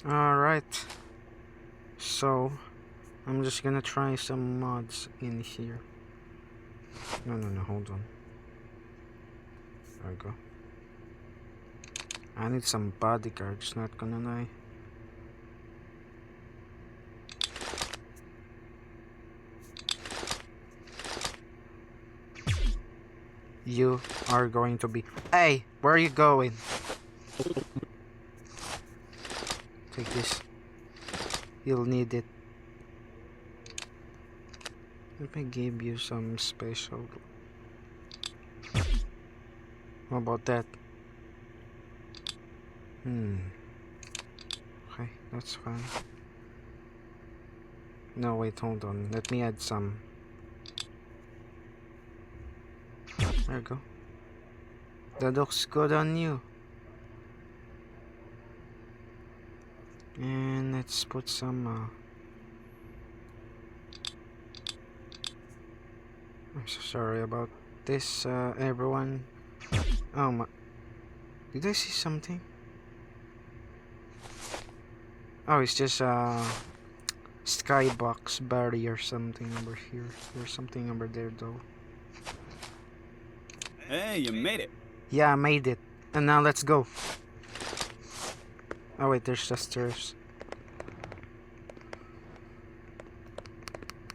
Alright, so I'm just gonna try some mods in here. No, hold on. There we go. I need some bodyguards, not gonna lie. You are going to be... Hey, where are you going? Take this. You'll need it. Let me give you some special. How about that? Okay, that's fine. No, wait, hold on. Let me add some. There you go. That looks good on you. And let's put some I'm so sorry about this, everyone. Oh my... Did I see something? Oh, it's just skybox barrier something over here. There's something over there though. Hey, you made it. Yeah, I made it. And now let's go. Oh wait, there's the stairs.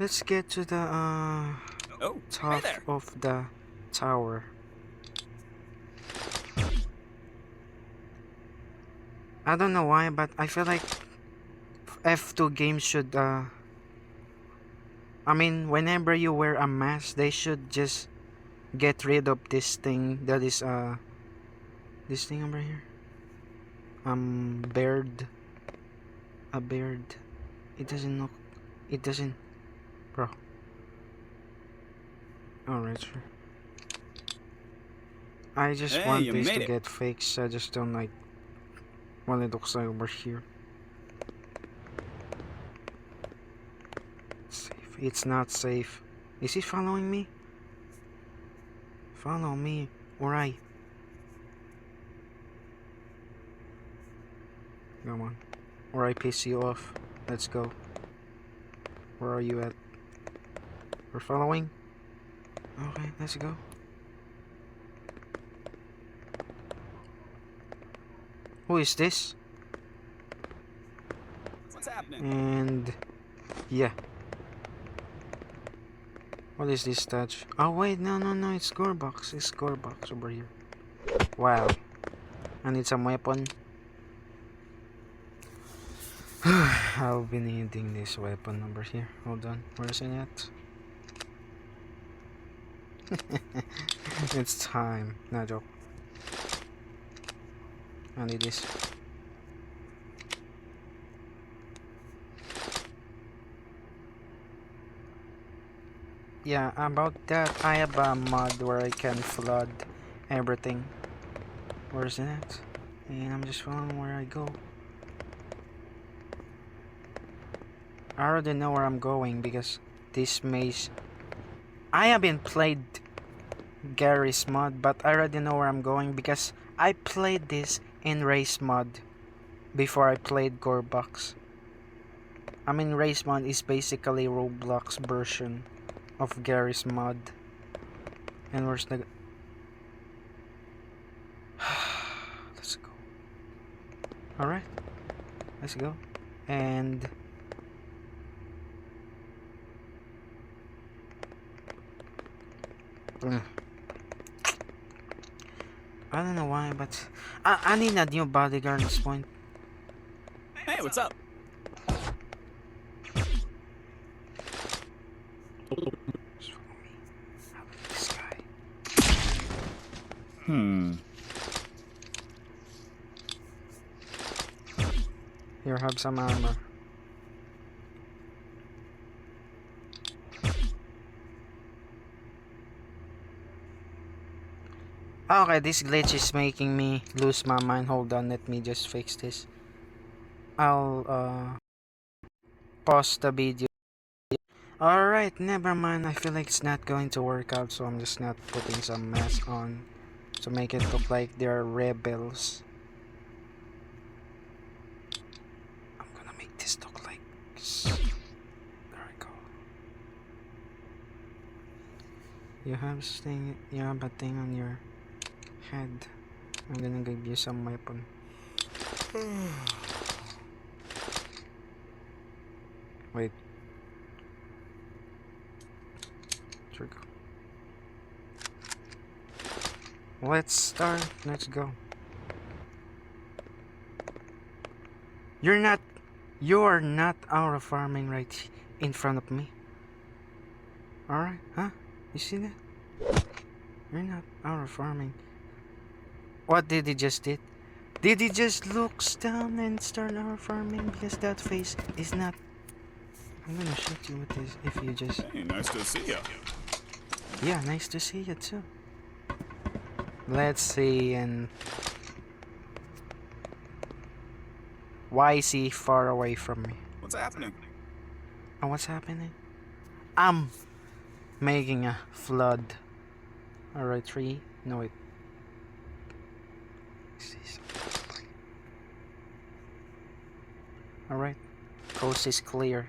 Let's get to the top of the tower. I don't know why, but I feel like F2 games should I mean, whenever you wear a mask, they should just get rid of this thing that is this thing over here. Bird. A bird. It doesn't look... It doesn't... Bro. Alright, sure. I just want this to get fixed. I just don't like what it looks like over here. Safe. It's not safe. Is he following me? Follow me, or I... Come on. Or I piss you off. Let's go. Where are you at? We're following? Okay, let's go. Who is this? What's happening? And... yeah. What is this touch? Oh wait, no, it's GoreBox. It's GoreBox over here. Wow. I need some weapon. I'll be needing this weapon over here. Hold on, where is it at? It's time. No joke. I need this. Yeah, about that, I have a mod where I can flood everything. Where is it at? And I'm just following where I go. I already know where I'm going because this maze... I haven't played Gary's mod, but I already know where I'm going because I played this in race mod before I played GoreBox. I mean, race mod is basically Roblox version of Gary's mod. And where's the... Let's go. Alright, let's go. And... I don't know why, but I need a new bodyguard at this point. Hey, what's up? This guy. Here, have some armor. Okay, this glitch is making me lose my mind. Hold on, let me just fix this. I'll pause the video. Alright, never mind. I feel like it's not going to work out, so I'm just not putting some mask on to make it look like they're rebels. You have a thing on your head. I'm gonna give you some weapon. Wait. Trigger. Let's start. Let's go. You're not out of farming right in front of me. Alright, huh? You see that? You're not out of farming. What did he just did? Did he just looks down and start our farming? Because that face is not... I'm gonna shoot you with this if you just... Hey, nice to see you. Yeah, nice to see you too. Let's see, and... Why is he far away from me? What's happening? Oh, what's happening? I'm making a flood. Alright, 3. No, wait. Alright. Coast is clear.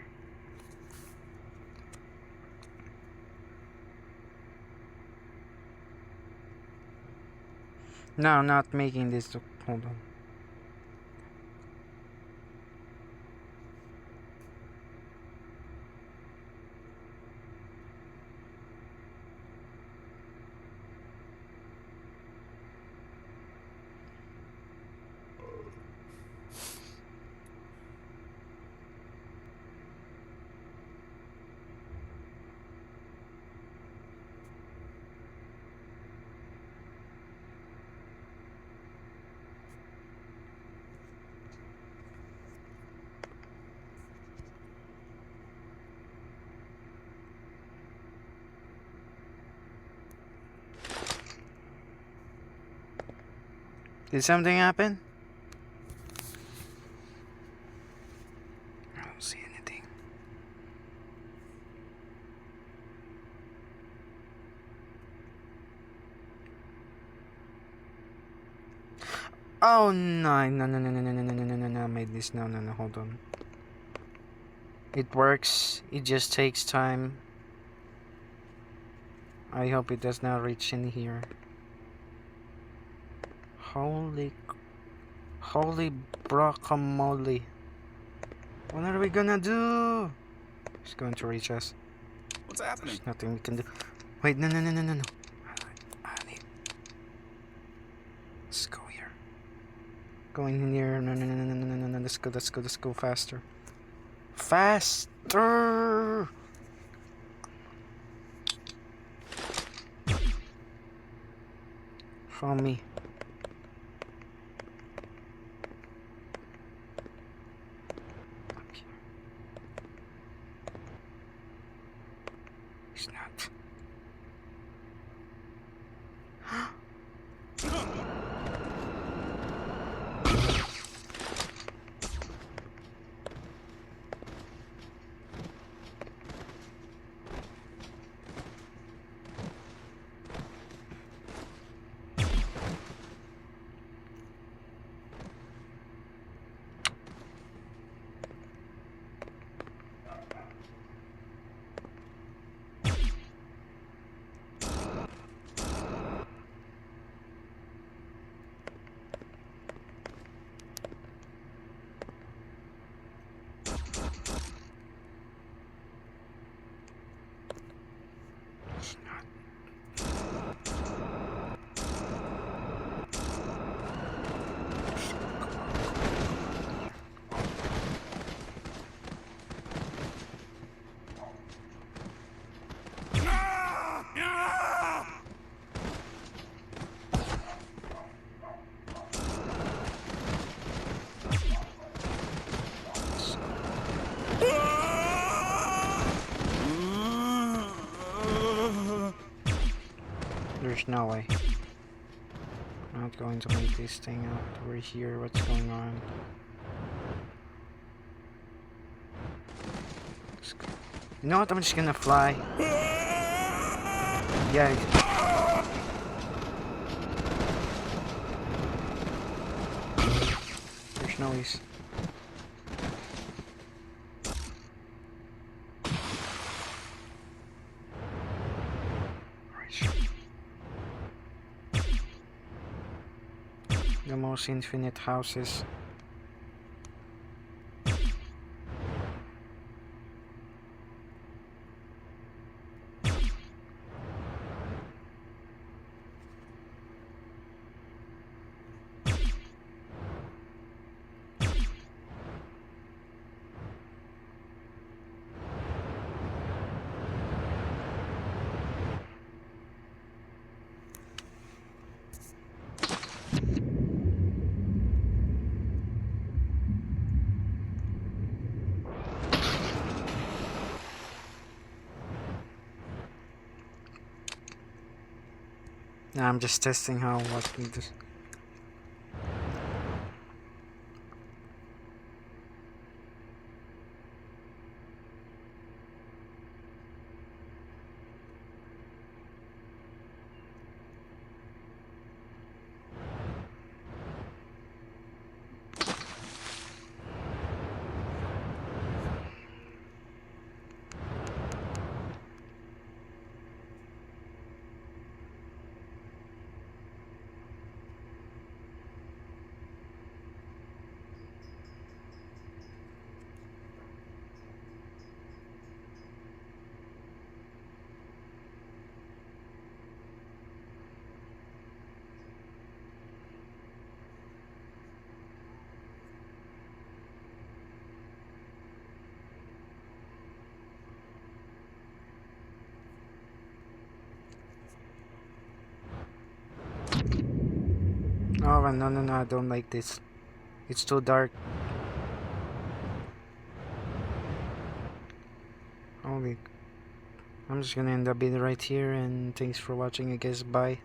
No, not making this. Hold on. Did something happen? I don't see anything. Oh no, no, I made this. No, hold on. It works, it just takes time. I hope it does not reach in here. Holy guacamole. What are we gonna do? It's going to reach us. What's happening? There's nothing we can do. Wait, no. I need... Let's go here. Go in here. No. Let's go faster. Faster! Follow me. He's not. There's no way. I'm not going to make this thing out. We're here. What's going on? You know what? I'm just gonna fly. Yeah. There's noise. Alright, The most infinite houses. Nah, I'm just testing how what this. Oh no, I don't like this. It's too dark. Holy. I'm just gonna end up it right here, and thanks for watching, I guess. Bye.